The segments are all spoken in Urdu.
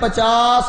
50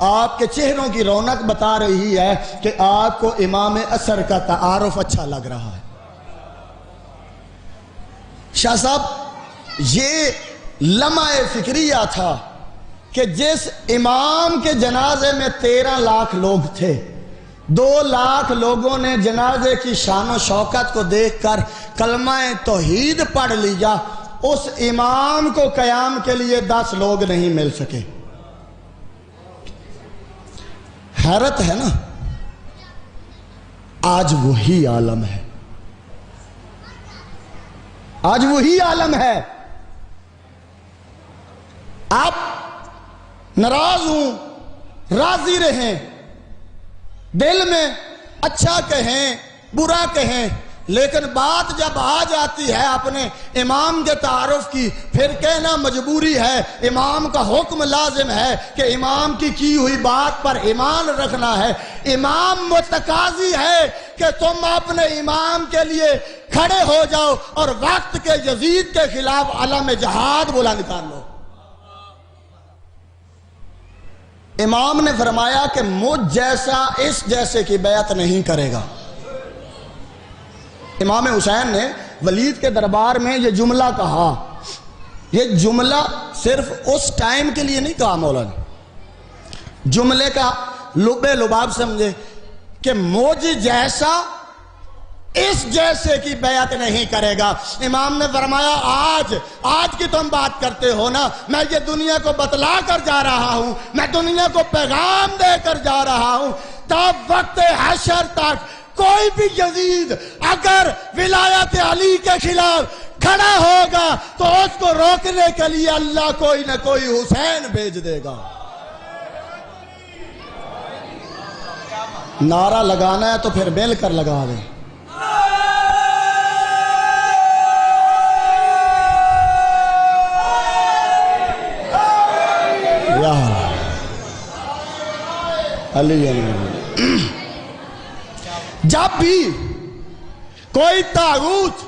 آپ کے چہروں کی رونق بتا رہی ہے کہ آپ کو امام اثر کا تعارف اچھا لگ رہا ہے۔ شاہ صاحب یہ لمحہ فکریہ تھا کہ جس امام کے جنازے میں 13 لاکھ لوگ تھے، 2 لاکھ لوگوں نے جنازے کی شان و شوکت کو دیکھ کر کلمہ توحید پڑھ لیا، اس امام کو قیام کے لیے 10 لوگ نہیں مل سکے۔ حیرت ہے نا، آج وہی عالم ہے، آج وہی عالم ہے۔ آپ ناراض ہوں، راضی رہیں، دل میں اچھا کہیں برا کہیں، لیکن بات جب آ جاتی ہے اپنے امام کے تعارف کی، پھر کہنا مجبوری ہے۔ امام کا حکم لازم ہے کہ امام کی ہوئی بات پر ایمان رکھنا ہے۔ امام متقاضی ہے کہ تم اپنے امام کے لیے کھڑے ہو جاؤ اور وقت کے یزید کے خلاف علم جہاد بلند کر لو۔ امام نے فرمایا کہ مجھ جیسا اس جیسے کی بیعت نہیں کرے گا۔ امام حسین نے ولید کے دربار میں یہ جملہ کہا، یہ جملہ صرف اس ٹائم کے لیے نہیں کہا مولانا، جملے کا لب لباب سمجھے کہ مجھ جیسا اس جیسے کی بیعت نہیں کرے گا۔ امام نے فرمایا آج کی تم بات کرتے ہو نا، میں یہ دنیا کو بتلا کر جا رہا ہوں، میں دنیا کو پیغام دے کر جا رہا ہوں، تب وقت حشر تک کوئی بھی یزید اگر ولایت علی کے خلاف کھڑا ہوگا تو اس کو روکنے کے لیے اللہ کوئی نہ کوئی حسین بھیج دے گا۔ نعرہ لگانا ہے تو پھر مل کر لگا دیں۔ جب بھی کوئی طاغوت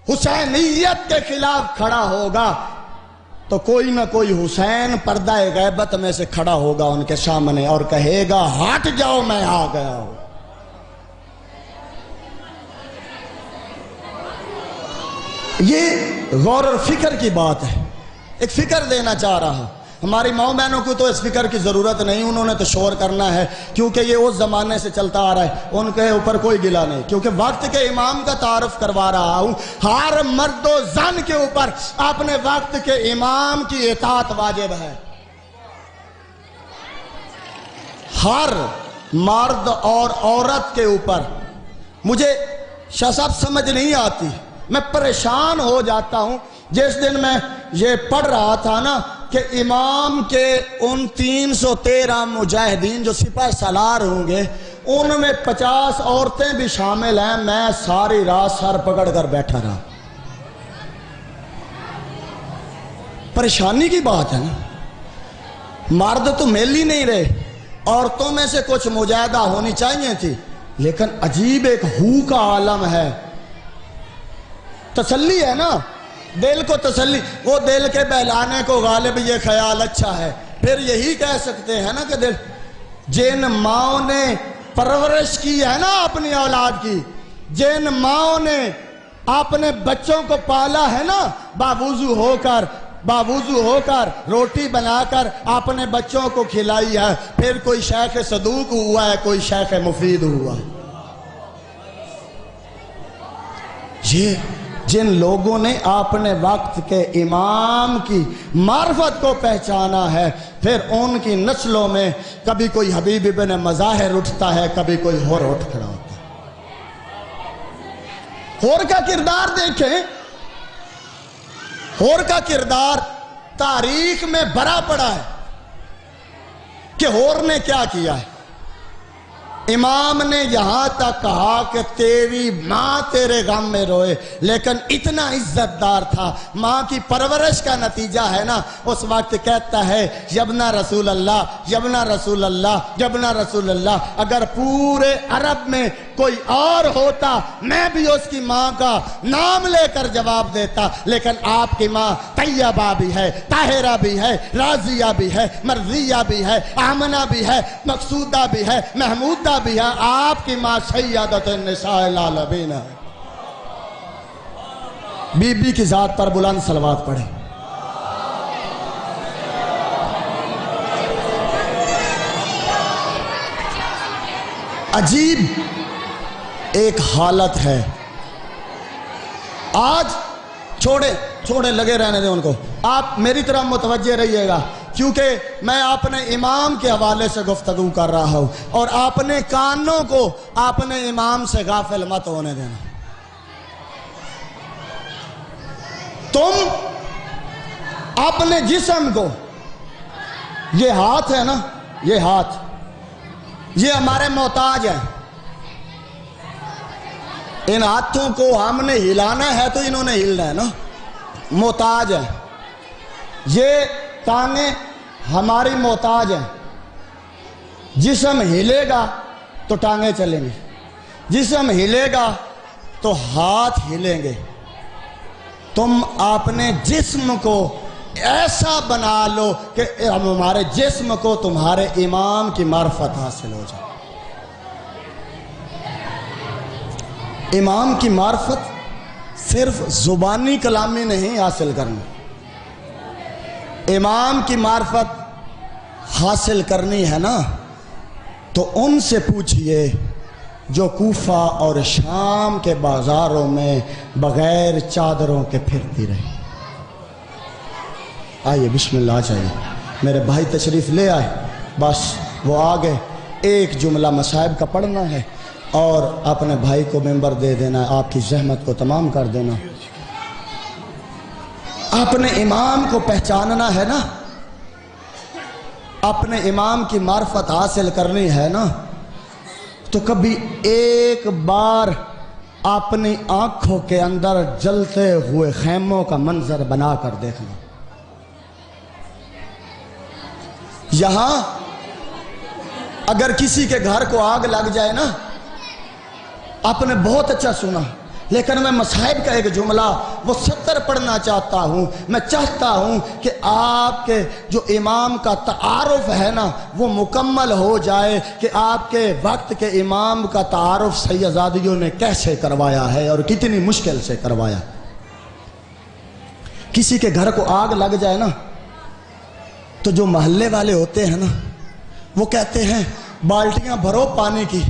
حسینیت کے خلاف کھڑا ہوگا تو کوئی نہ کوئی حسین پردہ غیبت میں سے کھڑا ہوگا ان کے سامنے اور کہے گا ہٹ جاؤ میں آ گیا ہوں۔ یہ غور اور فکر کی بات ہے، ایک فکر دینا چاہ رہا ہوں۔ ہماری ماؤں بہنوں کو تو اس فکر کی ضرورت نہیں، انہوں نے تو شور کرنا ہے کیونکہ یہ اس زمانے سے چلتا آ رہا ہے، ان کے اوپر کوئی گلہ نہیں، کیونکہ وقت کے امام کا تعارف کروا رہا ہوں۔ ہر مرد و زن کے اوپر اپنے وقت کے امام کی اطاعت واجب ہے۔ ہر مرد اور عورت کے اوپر۔ مجھے شاہ صاحب سمجھ نہیں آتی، میں پریشان ہو جاتا ہوں جس دن میں یہ پڑھ رہا تھا نا کہ امام کے ان 313 مجاہدین جو سپاہ سالار ہوں گے ان میں 50 عورتیں بھی شامل ہیں، میں ساری رات سر پکڑ کر بیٹھا رہا۔ پریشانی کی بات ہے نا، مرد تو مل ہی نہیں رہے، عورتوں میں سے کچھ مجاہدہ ہونی چاہیے تھی، لیکن عجیب ایک ہو کا عالم ہے۔ تسلی ہے نا، دل کو تسلی، وہ دل کے بہلانے کو غالب یہ خیال اچھا ہے، پھر یہی کہہ سکتے ہیں نا کہ دل جن ماؤں نے پرورش کی ہے نا اپنی اولاد کی، جن ماؤں نے اپنے بچوں کو پالا ہے نا باوضو ہو کر روٹی بنا کر اپنے بچوں کو کھلائی ہے، پھر کوئی شیخ صدوق ہوا ہے، کوئی شیخ مفید ہوا ہے۔ یہ جن لوگوں نے اپنے وقت کے امام کی معرفت کو پہچانا ہے، پھر ان کی نسلوں میں کبھی کوئی حبیب ابن مظاہر اٹھتا ہے، کبھی کوئی ہور اٹھ کھڑا ہوتا ہے۔ ہور کا کردار دیکھیں، ہور کا کردار تاریخ میں بھرا پڑا ہے کہ ہور نے کیا کیا ہے۔ امام نے یہاں تک کہا کہ تیری ماں تیرے غم میں روئے، لیکن اتنا عزت دار تھا، ماں کی پرورش کا نتیجہ ہے نا، اس وقت کہتا ہے یبنا رسول اللہ، یبنا رسول اللہ، یبنا رسول اللہ۔ اگر پورے عرب میں کوئی اور ہوتا میں بھی اس کی ماں کا نام لے کر جواب دیتا، لیکن آپ کی ماں طیبہ بھی ہے، طاہرہ بھی ہے، راضیہ بھی ہے، مرضیہ بھی ہے، آمنہ بھی ہے، مقصودہ بھی ہے، محمودہ بھی ہے۔ آپ کی ماں سیدۃ النساء العالمین ہے۔ بی بی کی ذات پر بلند صلوات پڑھیں۔ عجیب ایک حالت ہے۔ آج چھوڑے لگے رہنے دیں ان کو، آپ میری طرف متوجہ رہیے گا، کیونکہ میں اپنے امام کے حوالے سے گفتگو کر رہا ہوں، اور اپنے کانوں کو اپنے امام سے غافل مت ہونے دینا۔ تم اپنے جسم کو، یہ ہاتھ ہے نا، یہ ہاتھ، یہ ہمارے محتاج ہیں۔ ان ہاتھوں کو ہم نے ہلانا ہے تو انہوں نے ہلنا ہے نا، محتاج ہیں۔ یہ ٹانگیں ہماری محتاج ہیں۔ جسم ہلے گا تو ٹانگیں چلیں گی، جسم ہلے گا تو ہاتھ ہلیں گے۔ تم اپنے جسم کو ایسا بنا لو کہ ہمارے جسم کو تمہارے امام کی معرفت حاصل ہو جائے۔ امام کی معرفت صرف زبانی کلامی نہیں حاصل کرنی، امام کی معرفت حاصل کرنی ہے نا تو ان سے پوچھئے جو کوفہ اور شام کے بازاروں میں بغیر چادروں کے پھرتی رہی۔ آئیے بسم اللہ چاہیے، میرے بھائی تشریف لے آئے، بس وہ آگے ایک جملہ مصائب کا پڑھنا ہے اور اپنے بھائی کو ممبر دے دینا، آپ کی زحمت کو تمام کر دینا۔ اپنے امام کو پہچاننا ہے نا، اپنے امام کی معرفت حاصل کرنی ہے نا، تو کبھی ایک بار اپنی آنکھوں کے اندر جلتے ہوئے خیموں کا منظر بنا کر دیکھنا۔ یہاں اگر کسی کے گھر کو آگ لگ جائے نا، آپ نے بہت اچھا سنا، لیکن میں مصائب کا ایک جملہ وہ 70 پڑھنا چاہتا ہوں۔ میں چاہتا ہوں کہ آپ کے جو امام کا تعارف ہے نا وہ مکمل ہو جائے، کہ آپ کے وقت کے امام کا تعارف سیدزادیوں نے کیسے کروایا ہے اور کتنی مشکل سے کروایا۔ کسی کے گھر کو آگ لگ جائے نا تو جو محلے والے ہوتے ہیں نا وہ کہتے ہیں بالٹیاں بھرو پانی کی،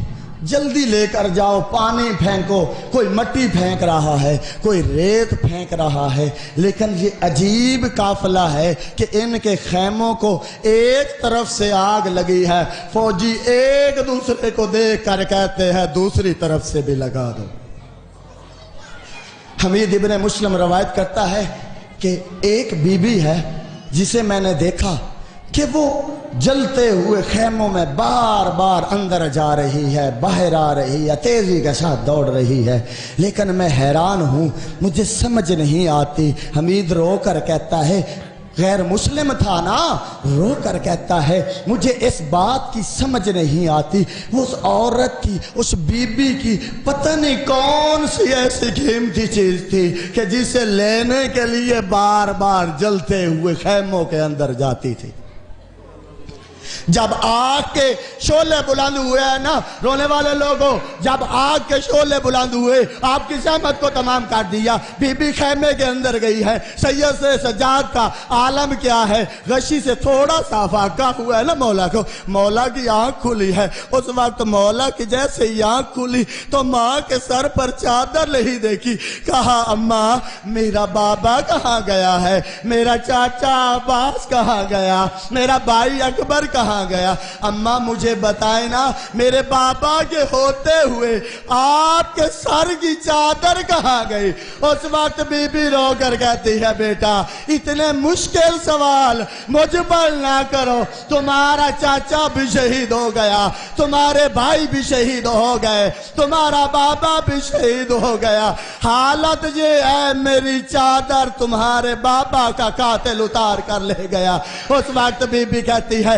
جلدی لے کر جاؤ، پانی پھینکو۔ کوئی مٹی پھینک رہا ہے، کوئی ریت پھینک رہا ہے، لیکن یہ عجیب قافلہ ہے کہ ان کے خیموں کو ایک طرف سے آگ لگی ہے، فوجی ایک دوسرے کو دیکھ کر کہتے ہیں دوسری طرف سے بھی لگا دو۔ حمید ابن مسلم روایت کرتا ہے کہ ایک بی بی ہے جسے میں نے دیکھا کہ وہ جلتے ہوئے خیموں میں بار بار اندر جا رہی ہے، باہر آ رہی ہے، تیزی کے ساتھ دوڑ رہی ہے، لیکن میں حیران ہوں، مجھے سمجھ نہیں آتی۔ حمید رو کر کہتا ہے، غیر مسلم تھا نا، رو کر کہتا ہے مجھے اس بات کی سمجھ نہیں آتی، اس عورت کی، اس بی بی کی پتہ نہیں کون سی ایسی قیمتی چیز تھی کہ جسے لینے کے لیے بار بار جلتے ہوئے خیموں کے اندر جاتی تھی۔ جب آگ کے شعلے بلند ہوئے ہیں نا رونے والے لوگوں، جب آگ کے شعلے بلند ہوئے، آپ کی زحمت کو تمام کر دیا، بی بی خیمے کے اندر گئی ہے۔ سید سے سجاد کا عالم کیا ہے، غشی سے تھوڑا سا فاقہ ہوا ہے نا مولا کو، مولا کی آنکھ کھلی ہے۔ اس وقت مولا کی جیسے ہی آنکھ کھلی تو ماں کے سر پر چادر نہیں دیکھی، کہا اماں میرا بابا کہاں گیا ہے، میرا چاچا عباس کہاں گیا، میرا بھائی اکبر کہاں گیا، اماں مجھے بتائے نا میرے بابا کے ہوتے ہوئے آپ کے سر کی چادر کہاں گئی۔ اس وقت بی بی رو کر کہتی ہے بیٹا اتنے مشکل سوال مجھ پر نہ کرو، تمہارا چاچا بھی شہید ہو گیا، تمہارے بھائی بھی شہید ہو گئے، تمہارا بابا بھی شہید ہو گیا، حالت یہ ہے میری چادر تمہارے بابا کا قاتل اتار کر لے گیا۔ اس وقت بی بی کہتی ہے